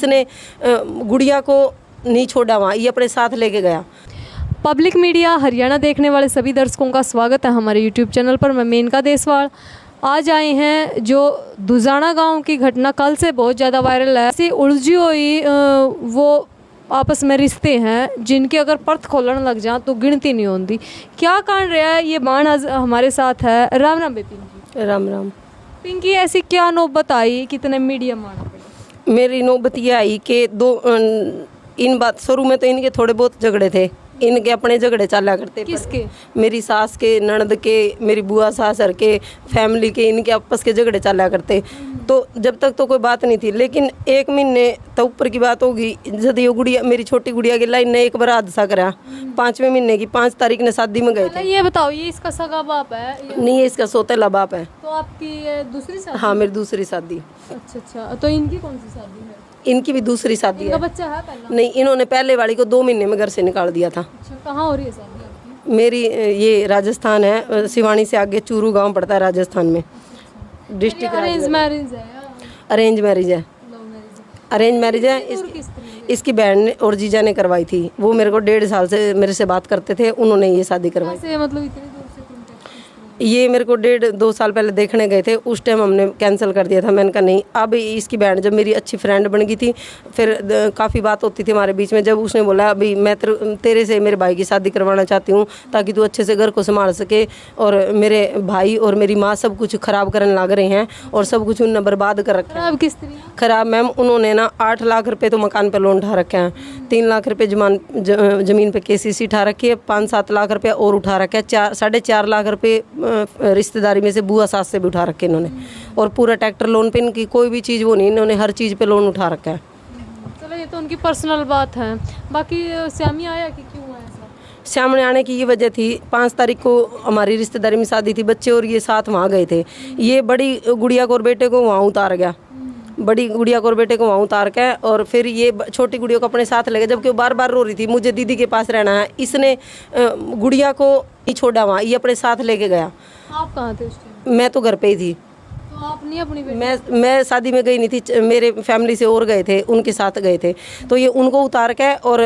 इसने गुड़िया को नहीं छोड़ा वहाँ, ये अपने साथ लेके गया। पब्लिक मीडिया हरियाणा देखने वाले सभी दर्शकों का स्वागत है हमारे यूट्यूब चैनल पर। मैं मेनका देसवाल आज आए हैं। जो दुजाना गांव की घटना कल से बहुत ज़्यादा वायरल है। ऐसी उलझी हुई वो आपस में रिश्ते हैं जिनके अगर पर्थ खोलने लग जाए तो गिनती नहीं होती। क्या कारण रहा है ये बाण आज हमारे साथ है। राम राम पिंकी। राम राम। पिंकी, ऐसी क्या नौबत आई कितने मीडिया मारना पड़ा? मेरी नौबत ये आई कि इन बात शुरू में तो इनके थोड़े बहुत झगड़े थे, इनके अपने झगड़े चला करते। किसके? मेरी सास के, ननद के, मेरी बुआ सासर के, फैमिली के, इनके आपस के झगड़े चला करते। तो जब तक तो कोई बात नहीं थी, लेकिन 1 महीने तो ऊपर की बात होगी जब ये गुड़िया, मेरी छोटी गुड़िया की लाइन ने एक बार हादसा करा। 5वें महीने की 5 तारीख ने शादी में गए थे। ये बताओ, ये इसका सगा बाप है? नहीं, ये इसका सौतेला बाप है। तो आपकी दूसरी शादी? हाँ, मेरी दूसरी शादी। अच्छा, तो इनकी कौन सी शादी है? इनकी भी दूसरी शादी है। बच्चा है पहला? नहीं, इन्होंने पहले वाली को 2 महीने में घर से निकाल दिया था। अच्छा, कहाँ हो रही है शादी आपकी? मेरी ये राजस्थान है, सिवानी से आगे चूरू गांव पड़ता है राजस्थान में। डिस्ट्रिक्ट अरेंज मैरिज है या अरेंज मैरिज है? लव मैरिज है? अरेंज मैरिज है। इसकी बहन ने और जीजा ने करवाई थी। वो मेरे को 1.5 साल से मेरे से बात करते थे, उन्होंने ये शादी करवाई। मतलब इतनी दूर से कॉन्टेक्ट? ये मेरे को 1.5-2 साल पहले देखने गए थे, उस टाइम हमने कैंसिल कर दिया था। मैंने कहा नहीं। अब इसकी बहन जब मेरी अच्छी फ्रेंड बन गई थी, फिर काफ़ी बात होती थी हमारे बीच में। जब उसने बोला अभी मैं तेरे से मेरे भाई की शादी करवाना चाहती हूँ ताकि तू अच्छे से घर को संभाल सके, और मेरे भाई और मेरी माँ सब कुछ ख़राब करने लग रहे हैं और सब कुछ उन्होंने बर्बाद कर रखा है। अब किस तरह? खराब मैम, उन्होंने ना 8 लाख रुपए तो मकान पे लोन उठा रखे हैं, 3 लाख रुपए ज़मीन पे KCC उठा रखी है, 5-7 लाख रुपया और उठा रखा है, 4-4.5 लाख रुपए रिश्तेदारी में से बुआ सास से भी उठा रखे इन्होंने, और पूरा ट्रैक्टर लोन पे। इनकी कोई भी चीज़ वो नहीं, इन्होंने हर चीज़ पे लोन उठा रखा है। चलो, ये तो उनकी पर्सनल बात है। बाकी श्यामी आया कि क्यों आया ऐसा? सामने आने की ये वजह थी, 5 तारीख को हमारी रिश्तेदारी में शादी थी, बच्चे और ये साथ वहाँ गए थे। ये बड़ी गुड़िया को और बेटे को वहाँ उतार गया, बड़ी गुड़िया को और बेटे को वहाँ उतार के, और फिर ये छोटी गुड़िया को अपने साथ ले गया, जबकि वो बार बार रो रही थी मुझे दीदी के पास रहना है। इसने गुड़िया को नहीं छोड़ा वहाँ, ये अपने साथ लेके गया। आप कहाँ थे उस टाइम? मैं तो घर पे ही थी। तो आप नहीं अपनी बेटी? मैं शादी में गई नहीं थी, मेरे फैमिली से और गए थे, उनके साथ गए थे। तो ये उनको उतार के और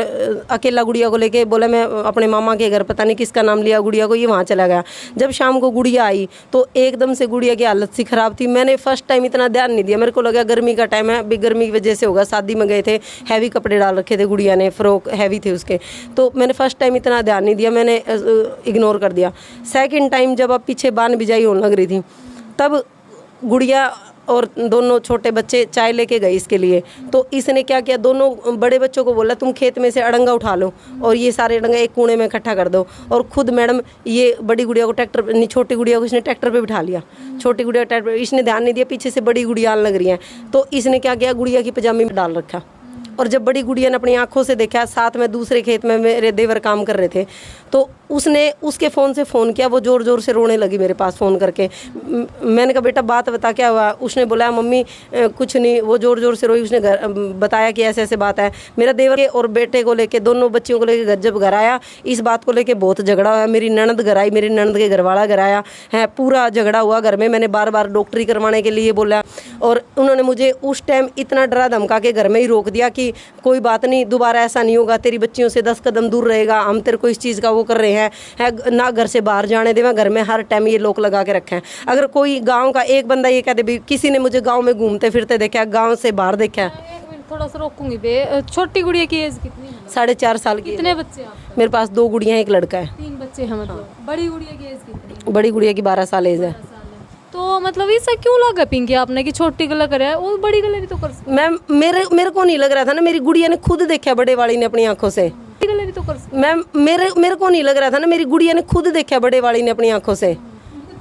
अकेला गुड़िया को लेके बोला मैं अपने मामा के घर, पता नहीं किसका नाम लिया गुड़िया को, ये वहाँ चला गया। जब शाम को गुड़िया आई तो एकदम से गुड़िया की हालत सी ख़राब थी। मैंने फर्स्ट टाइम इतना ध्यान नहीं दिया, मेरे को लगा गर्मी का टाइम है, अभी गर्मी की वजह से होगा, शादी में गए थे, हैवी कपड़े डाल रखे थे गुड़िया ने, फ्रॉक हैवी थे उसके। तो मैंने फर्स्ट टाइम इतना ध्यान नहीं दिया, मैंने इग्नोर कर दिया। सेकेंड टाइम जब अब पीछे बान बिजाई होने लग रही थी, तब गुड़िया और दोनों छोटे बच्चे चाय लेके गए इसके लिए। तो इसने क्या किया, दोनों बड़े बच्चों को बोला तुम खेत में से अड़ंगा उठा लो और ये सारे अड़ंगा एक कूड़े में इकट्ठा कर दो, और खुद मैडम ये बड़ी गुड़िया को ट्रैक्टर, नहीं छोटी गुड़िया को इसने ट्रैक्टर पे बिठा लिया। छोटी गुड़िया ट्रैक्टर, इसने ध्यान नहीं दिया, पीछे से बड़ी गुड़िया आने लग रही है, तो इसने क्या किया, गुड़िया की पजामी में डाल रखा। और जब बड़ी गुड़िया ने अपनी आंखों से देखा, साथ में दूसरे खेत में मेरे देवर काम कर रहे थे, तो उसने उसके फ़ोन से फ़ोन किया। वो ज़ोर ज़ोर से रोने लगी मेरे पास फ़ोन करके। मैंने कहा बेटा बात बता क्या हुआ? उसने बोला मम्मी कुछ नहीं। वो ज़ोर ज़ोर से रोई। उसने घर बताया कि ऐसे ऐसे बात है। मेरा देवर के और बेटे को लेके, दोनों बच्चियों को लेके जब घर आया, इस बात को लेके बहुत झगड़ा हुआ। मेरी ननद घर आई, मेरी ननद के घर वाला घर आया है, पूरा झगड़ा हुआ घर में। मैंने बार बार डॉक्टरी करवाने के लिए बोला, और उन्होंने मुझे उस टाइम इतना डरा धमका के घर में ही रोक दिया कि कोई बात नहीं, दोबारा ऐसा नहीं होगा, तेरी बच्चियों से 10 कदम दूर रहेगा, हम तेरे को इस चीज़ का वो कर रहे हैं ना, घर से बाहर जाने देवा, घर में हर टाइम ये लोग लगा के रखे हैं। अगर कोई गांव का एक बंदा ये कहते भी किसी ने मुझे गांव में घूमते फिरते देखा, गांव से बाहर देखा है। एक मिनट थोड़ा सा रोकूंगी बे। छोटी गुड़िया की एज कितनी है? 4.5 साल की। कितने बच्चे आप? मेरे पास 2 गुड़ियाँ, 1 लड़का है। 3 बच्चे हैं मतलब। बड़ी गुड़िया की एज कितनी? बड़ी गुड़िया की 12 साल एज है। तो मतलब ऐसा क्यों लगा पिंकी आपने कि छोटी गला करे, वो बड़ी गले भी तो कर सकती? मैम मेरे को नहीं लग रहा था ना, मेरी गुड़िया ने खुद देखा, बड़े वाली ने अपनी आंखों से। गले भी तो कर सकती। मैम मेरे को नहीं लग रहा था ना, मेरी गुड़िया ने खुद देखा, बड़े वाली ने अपनी आंखों से।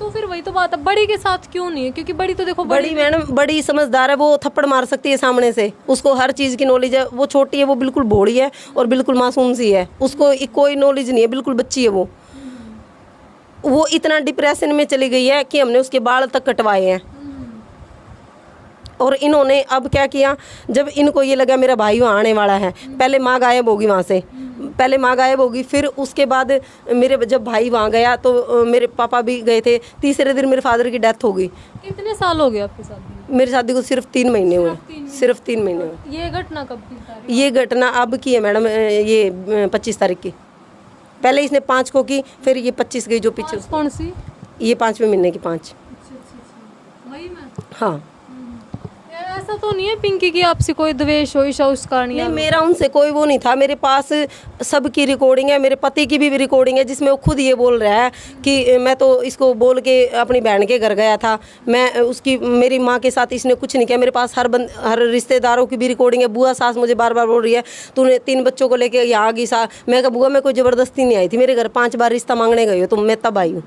तो फिर वही तो बात है, बड़ी के साथ क्यों नहीं है? क्योंकि बड़ी तो देखो, बड़ी मैडम बड़ी समझदार है, वो थप्पड़ मार सकती है सामने से, उसको हर चीज़ की नॉलेज है। वो छोटी है, वो बिल्कुल भोली है और बिल्कुल मासूम सी है, उसको कोई नॉलेज नहीं है, बिल्कुल बच्ची है वो इतना डिप्रेशन में चली गई है कि हमने उसके बाल तक कटवाए हैं। और इन्होंने अब क्या किया, जब इनको ये लगा मेरा भाई वहाँ आने वाला है, पहले माँ गायब होगी वहाँ से, पहले माँ गायब होगी, फिर उसके बाद मेरे जब भाई वहाँ गया तो मेरे पापा भी गए थे, तीसरे दिन मेरे फादर की डेथ हो गई। कितने साल हो गए आपकी शादी में? मेरी शादी को सिर्फ 3 महीने हुए, सिर्फ 3 महीने हुए। ये घटना कब की तारीख? ये घटना अब की है मैडम, ये 25 तारीख की। पहले इसने 5 को की, फिर ये 25 गई जो पीछे। कौन सी? ये 5वें महीने की 5। मई में? हाँ। यार ऐसा तो नहीं है पिंकी की आपसे कोई द्वेष हो ईशा उस कारण? नहीं, मेरा उनसे कोई वो नहीं था। मेरे पास सबकी रिकॉर्डिंग है, मेरे पति की भी रिकॉर्डिंग है, जिसमें वो खुद ये बोल रहा है कि मैं तो इसको बोल के अपनी बहन के घर गया था, मैं उसकी मेरी माँ के साथ इसने कुछ नहीं किया। मेरे पास हर रिश्तेदारों की भी रिकॉर्डिंग है। बुआ सास मुझे बार बार बोल रही है तूने 3 बच्चों को लेके यहाँ आ गई सा। मैं कहा बुआ मैं कोई ज़बरदस्ती नहीं आई थी, मेरे घर 5 बार रिश्ता मांगने गई हो तो मैं तब आई हूँ।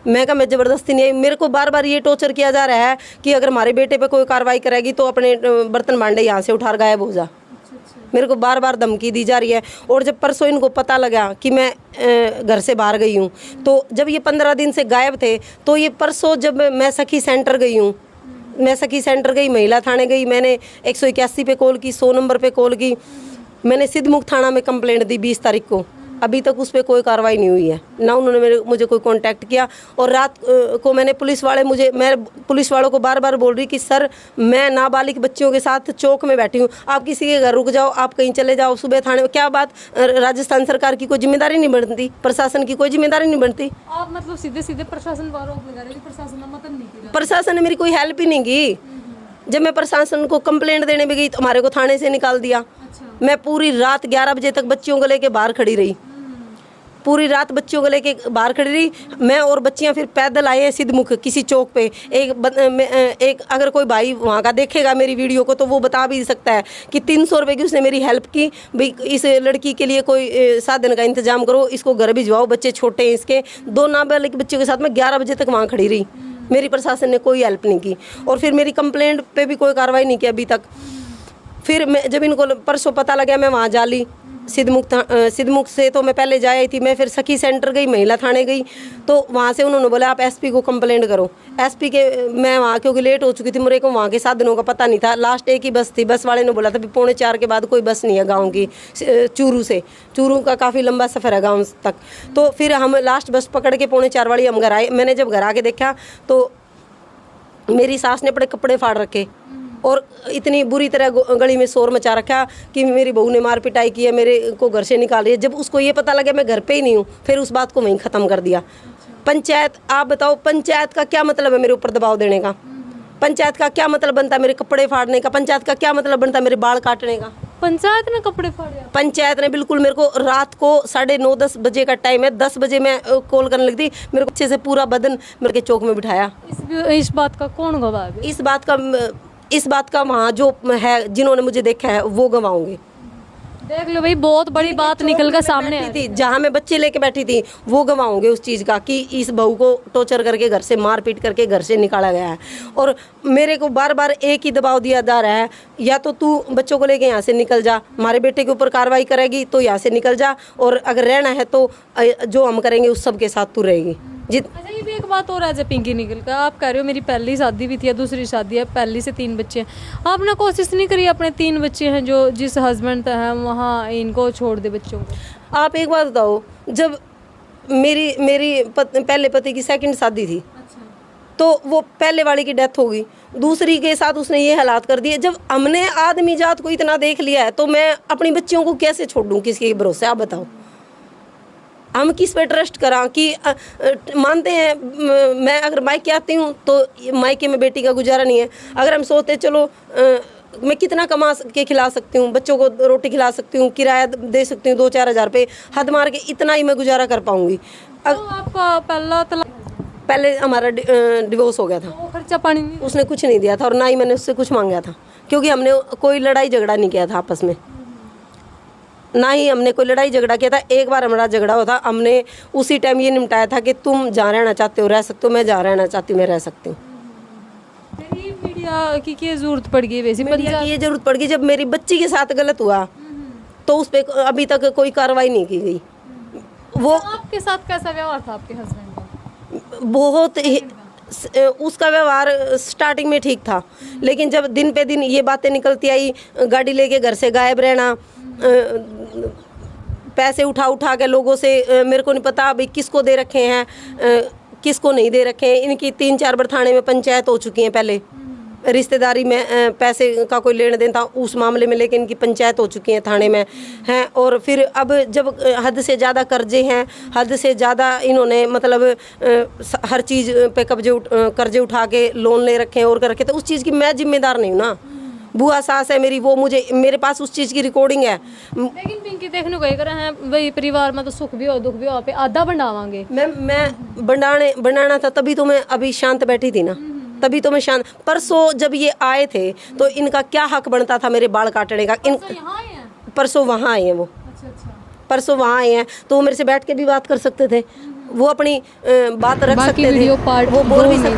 मैं कहा मैं ज़बरदस्ती नहीं आई। मेरे को बार बार ये टॉर्चर किया जा रहा है कि अगर हमारे बेटे पे कोई कार्रवाई करेगी तो अपने बर्तन भांडे यहाँ से उठा गायब हो जा। मेरे को बार बार धमकी दी जा रही है। और जब परसों इनको पता लगा कि मैं घर से बाहर गई हूँ, तो जब ये 15 दिन से गायब थे, तो ये परसों जब मैं सखी सेंटर गई हूँ, मैं सखी सेंटर गई, महिला थाने गई, मैंने 181 पे कॉल की, 100 नंबर पे कॉल की, मैंने सिद्धमुख थाना में कंप्लेंट दी 20 तारीख को। अभी तक उस पर कोई कार्रवाई नहीं हुई है, ना उन्होंने मुझे कोई कांटेक्ट किया। और रात को मैं पुलिस पुलिस वालों को बार बार बोल रही कि सर मैं नाबालिग बच्चियों के साथ चौक में बैठी हूँ, आप किसी के घर रुक जाओ, आप कहीं चले जाओ, सुबह थाने। क्या बात, राजस्थान सरकार की कोई जिम्मेदारी नहीं बनती, प्रशासन की कोई जिम्मेदारी नहीं बनती? आप मतलब सीधे सीधे प्रशासन पर आरोप लगा रहे हैं कि प्रशासन ने मदद नहीं की? प्रशासन ने मेरी कोई हेल्प ही नहीं की। जब मैं प्रशासन को कंप्लेंट देने में गई तो हमारे को थाने से निकाल दिया। मैं पूरी रात 11 बजे तक बच्चियों को लेके बाहर खड़ी रही, पूरी रात बच्चियों को लेके बाहर खड़ी रही। मैं और बच्चियां फिर पैदल आए हैं सिद्धमुख किसी चौक पे। एक अगर कोई भाई वहाँ का देखेगा मेरी वीडियो को तो वो बता भी सकता है कि 300 रुपये की उसने मेरी हेल्प की, भाई इस लड़की के लिए कोई साधन का इंतजाम करो, इसको घर भिजवाओ, बच्चे छोटे हैं इसके। 2 नाबालिग बच्चों के साथ मैं 11 बजे तक वहाँ खड़ी रही, मेरी प्रशासन ने कोई हेल्प नहीं की। और फिर मेरी कंप्लेंट पे भी कोई कार्रवाई नहीं की अभी तक। फिर मैं जब इनको परसों पता लगा, मैं वहाँ जा ली सिद्धमुख से, तो मैं पहले जा आई थी। मैं फिर सखी सेंटर गई, महिला थाने गई, तो वहाँ से उन्होंने बोला आप एसपी को कंप्लेंट करो। एसपी के मैं वहाँ क्योंकि लेट हो चुकी थी, मेरे को वहाँ के साधनों का पता नहीं था। लास्ट एक ही बस थी, बस वाले ने बोला था 3:45 के बाद कोई बस नहीं है गाँव की, चूरू का काफ़ी लंबा सफ़र है गाँव तक। तो फिर हम लास्ट बस पकड़ के 3:45 वाली हम घर आए। मैंने जब घर आके देखा तो मेरी सास ने अपने कपड़े फाड़ रखे और इतनी बुरी तरह गली में शोर मचा रखा कि मेरी बहू ने मार पिटाई की है, मेरे को घर से निकाल रही है। जब उसको ये पता लगा मैं घर पे ही नहीं हूँ, फिर उस बात को वहीं ख़त्म कर दिया। पंचायत, आप बताओ पंचायत का क्या मतलब है मेरे ऊपर दबाव देने का? पंचायत का क्या मतलब बनता है मेरे कपड़े फाड़ने का? पंचायत का क्या मतलब बनता है मेरे बाल काटने का? पंचायत ने कपड़े फाड़े? पंचायत ने बिल्कुल मेरे को रात को 9:30-10 बजे का टाइम है, 10 बजे मैं कॉल करने लगी थी, मेरे को अच्छे से पूरा बदन मेरे के चौक में बिठाया। इस बात का कौन गवाह है? इस बात का वहाँ जो है जिन्होंने मुझे देखा है वो गवाहोंगे। देख लो भाई, बहुत बड़ी बात निकल कर सामने आई थी। जहाँ मैं बच्चे लेके बैठी थी वो गवाहोंगे उस चीज़ का कि इस बहू को टॉर्चर करके घर से मार पीट करके घर से निकाला गया है। और मेरे को बार बार एक ही दबाव दिया जा रहा है, या तो तू बच्चों को लेके यहाँ से निकल जा, हमारे बेटे के ऊपर कार्रवाई करेगी तो यहाँ से निकल जा, और अगर रहना है तो जो हम करेंगे उस सब के साथ तू रहेगी। अच्छा, ये भी एक बात और है, पिंकी निकल का आप कह रहे हो मेरी पहली शादी भी थी या दूसरी शादी है, पहली से 3 बच्चे हैं। आपने कोशिश नहीं करी अपने 3 बच्चे हैं जो जिस हस्बैंड हैं वहाँ इनको छोड़ दे बच्चों को? आप एक बात बताओ, जब मेरी पहले पति की 2nd शादी थी, तो वो पहले वाले की डेथ हो गई, दूसरी के साथ उसने ये हालात कर दिए। जब हमने आदमी जात को इतना देख लिया है तो मैं अपनी बच्चियों को कैसे छोड़ दूँ किसके भरोसे? आप बताओ, हम किस पे ट्रस्ट करा कि मानते हैं मैं अगर मायके आती हूँ तो मायके में बेटी का गुजारा नहीं है। अगर हम सोचते चलो मैं कितना कमा के खिला सकती हूँ, बच्चों को रोटी खिला सकती हूँ, किराया दे सकती हूँ 2-4 हज़ार रुपये, हद मार के इतना ही मैं गुजारा कर पाऊँगी। तो आपका पहले हमारा डिवोर्स हो गया था, वो खर्चा पानी नहीं उसने कुछ नहीं दिया था और ना ही मैंने उससे कुछ मांगा था, क्योंकि हमने कोई लड़ाई झगड़ा नहीं किया था आपस में, ना ही हमने कोई लड़ाई झगड़ा किया था। एक बार हमारा झगड़ा हुआ था, हमने उसी टाइम ये निपटाया था कि तुम जहाँ रहना चाहते हो रह सकते हो, मैं जहाँ रहना चाहती हूँ मैं रह सकती हूँ। मीडिया की क्या जरूरत पड़ गई? वैसे मीडिया की ये जरूरत पड़ गई जब मेरी बच्ची के साथ गलत हुआ तो उस पर अभी तक कोई कार्रवाई नहीं की गई। वो आपके साथ कैसा व्यवहार था आपके हस्बैंड का? बहुत उसका व्यवहार स्टार्टिंग में ठीक था, लेकिन जब दिन पे दिन ये बातें निकलती आई, गाड़ी लेके घर से गायब रहना, पैसे उठा के लोगों से, मेरे को नहीं पता अभी किसको दे रखे हैं किसको नहीं दे रखे हैं। इनकी 3-4 बार थाने में पंचायत हो चुकी हैं पहले, रिश्तेदारी में पैसे का कोई लेन देन था उस मामले में, लेकिन इनकी पंचायत हो चुकी है थाने में हैं। और फिर अब जब हद से ज़्यादा कर्जे हैं, हद से ज़्यादा इन्होंने मतलब हर चीज़ पे कर्जे उठा के लोन ले रखे हैं और कर रखे, तो उस चीज़ की मैं जिम्मेदार नहीं हूँ ना। बुआ सास है मेरी, वो मुझे, मेरे पास उस चीज़ की रिकॉर्डिंग है। लेकिन पिंकी देखने को एक रहा है भाई, परिवार में तो सुख भी हो दुख भी हो, पे आधा बनावांगे। मैं बनाना था, तभी तो मैं अभी शांत बैठी थी ना, तभी तो मैं शांत। परसों जब ये आए थे तो इनका क्या हक बनता था मेरे बाल काटने का? यहाँ आए हैं? परसों वहाँ आए हैं वो, अच्छा। परसों वहाँ आए हैं, तो वो मेरे से बैठ के भी बात कर सकते थे, वो अपनी बात रख बाकी सकते थे, वीडियो पार्ट वो बोल भी दो में। सकते